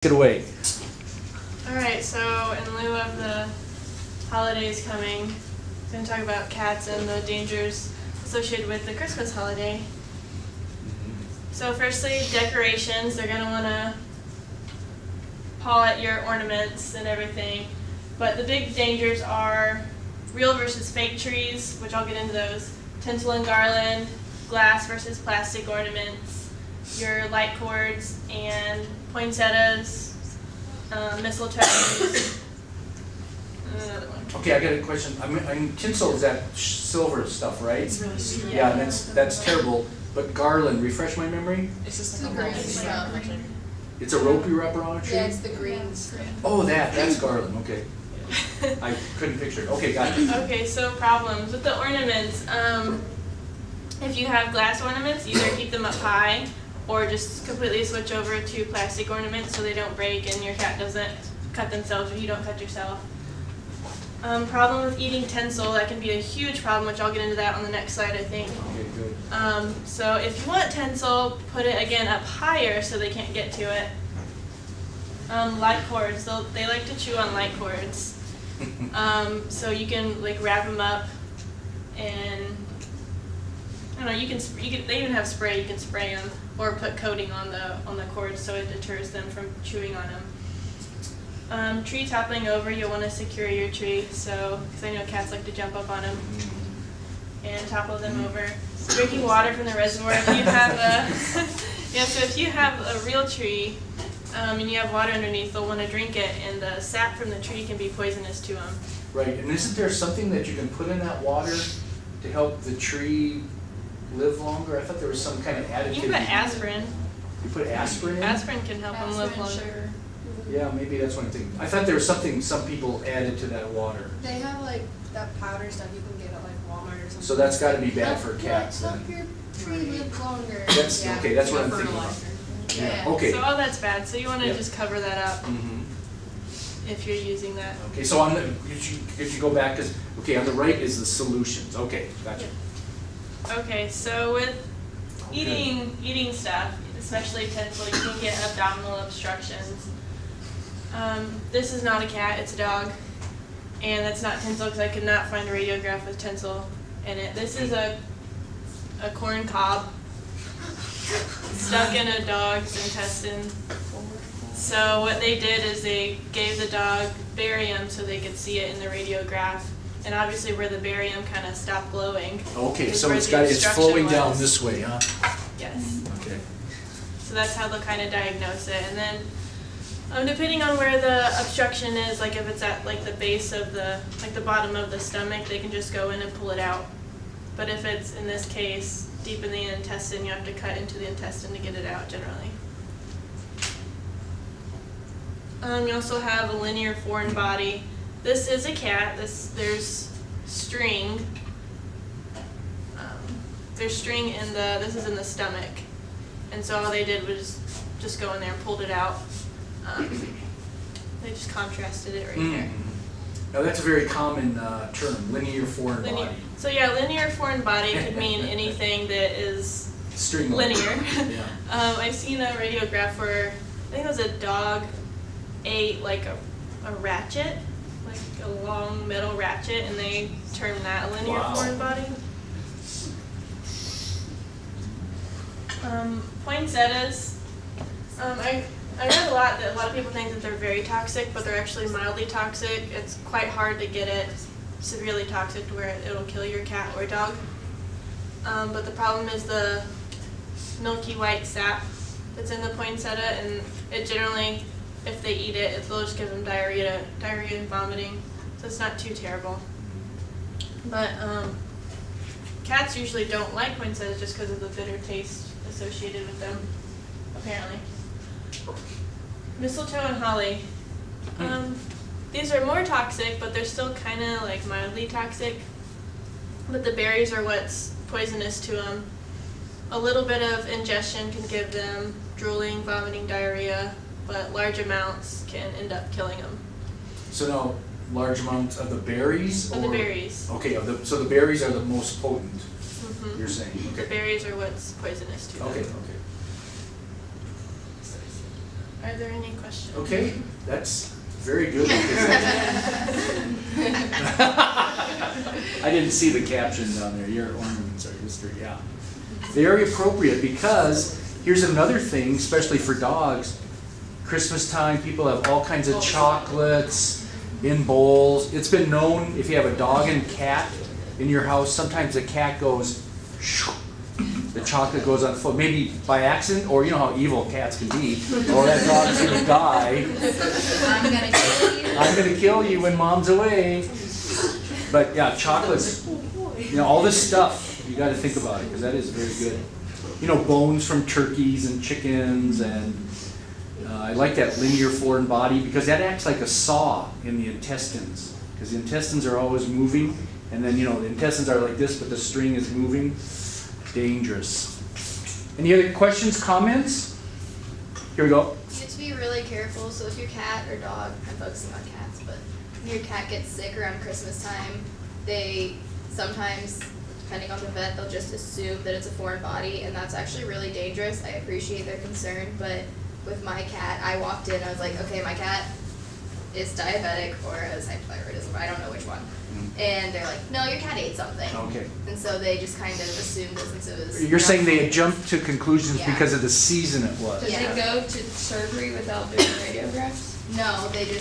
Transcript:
Take it away. Alright, so in lieu of the holidays coming, I'm going to talk about cats and the dangers associated with the Christmas holiday. So firstly, decorations. They're going to want to paw at your ornaments and everything. But the big dangers are real versus fake trees, which I'll get into those, tinsel and garland, glass versus plastic ornaments, your light cords, and poinsettias, mistletoe, and another one. Okay, I got a question. I mean tinsel is that silver stuff, right? It's really sweet. Yeah, and that's terrible. But garland, refresh my memory. It's just It's like the a rope green stuff. wrap. It's a rope you wrap around a tree? Yeah, it's the greens. Oh, that's garland. Okay. I couldn't picture it. Okay, got it. Okay, so problems with the ornaments. If you have glass ornaments, either keep them up high or just completely switch over to plastic ornaments so they don't break and your cat doesn't cut themselves or you don't cut yourself. Problem with eating tinsel, that can be a huge problem, which I'll get into that on the next slide, I think. Okay, good. So if you want tinsel, put it again up higher so they can't get to it. Light cords, they like to chew on light cords. So you can like wrap them up, and I don't know. They even have spray. You can spray them or put coating on the cords so it deters them from chewing on them. Tree toppling over, you'll want to secure your tree. So because I know cats like to jump up on them and topple them over. Drinking water from the reservoir. If you have so if you have a real tree. And you have water underneath, they'll want to drink it, and the sap from the tree can be poisonous to them. Right, and isn't there something that you can put in that water to help the tree live longer? I thought there was some kind of additive. You can put aspirin. You put aspirin in? Aspirin can help them live longer. Sugar. Yeah, maybe that's one thing. I thought there was something some people added to that water. They have like that powder stuff you can get at like Walmart or something. So that's got to be bad for cats Help then. your tree live longer. That's Yeah. okay. That's what I'm No thinking about. fertilizer. Yeah. Yeah. Okay. So all that's bad. So you want to Yep. just cover that up Mhm. if you're using that. Okay, so on the, could you go back, because, okay, on the right is the solutions, okay, gotcha. Okay, so with eating stuff, especially tinsel, you can get abdominal obstructions. This is not a cat, it's a dog, and that's not tinsel because I could not find a radiograph with tinsel in it. This is a corn cob stuck in a dog's intestine. So what they did is they gave the dog barium so they could see it in the radiograph, and obviously where the barium kind of stopped glowing. Okay, is so where it's the it's obstruction flowing down was. this way, huh? Yes. Okay. So that's how they'll kind of diagnose it, and then depending on where the obstruction is, like if it's at like the base of the bottom of the stomach, they can just go in and pull it out. But if it's in this case deep in the intestine, you have to cut into the intestine to get it out generally. You also have a linear foreign body. This is a cat. There's string. There's string in this is in the stomach, and so all they did was just go in there and pulled it out. They just contrasted it right there. Now that's a very common term, linear foreign Linear. body. So yeah, linear foreign body could mean anything that is String linear. Yeah. I've seen a radiograph where I think it was a dog ate like a ratchet, like a long metal ratchet, and they termed that a linear Wow. foreign body. Poinsettias. I read a lot that a lot of people think that they're very toxic, but they're actually mildly toxic. It's quite hard to get it severely toxic to where it'll kill your cat or dog. But the problem is the milky white sap that's in the poinsettia, and it generally, if they eat it, it'll just give them diarrhea and vomiting. So it's not too terrible. But cats usually don't like poinsettias just because of the bitter taste associated with them, apparently. Mistletoe and holly. These are more toxic, but they're still kind of like mildly toxic. But the berries are what's poisonous to them. A little bit of ingestion can give them drooling, vomiting, diarrhea, but large amounts can end up killing them. So now, large amounts of the berries? Of the or- berries. Okay, so the berries are the most potent, Mhm. you're saying, The okay. berries are what's poisonous to them. Okay, okay. Are there any questions? Okay, that's very good. I didn't see the caption down there. Your ornaments are history, yeah. Very appropriate, because here's another thing, especially for dogs. Christmas time, people have all kinds of chocolates in bowls. It's been known, if you have a dog and cat in your house, sometimes the cat goes, shoo, the chocolate goes on the floor, maybe by accident, or you know how evil cats can be, or that dog's gonna die. I'm gonna kill you. I'm gonna kill you when mom's away. But yeah, chocolates, you know, all this stuff, you gotta think about it, because that is very good. You know, bones from turkeys and chickens, and I like that linear foreign body, because that acts like a saw in the intestines, because the intestines are always moving, and then, you know, the intestines are like this, but the string is moving. Dangerous. Any other questions, comments? Here we go. You have to be really careful. So if your cat or dog, I'm focusing on cats, but if your cat gets sick around Christmas time, they sometimes, depending on the vet, they'll just assume that it's a foreign body, and that's actually really dangerous. I appreciate their concern, but with my cat, I walked in, I was like, okay, my cat is diabetic or has hypothyroidism, I don't know which one. And they're like, no, your cat ate something. Okay. And so they just kind of assumed it since it was. You're saying they had jumped to conclusions Yeah. because of the season it was. Did Yeah. they go to surgery without doing radiographs? No, they just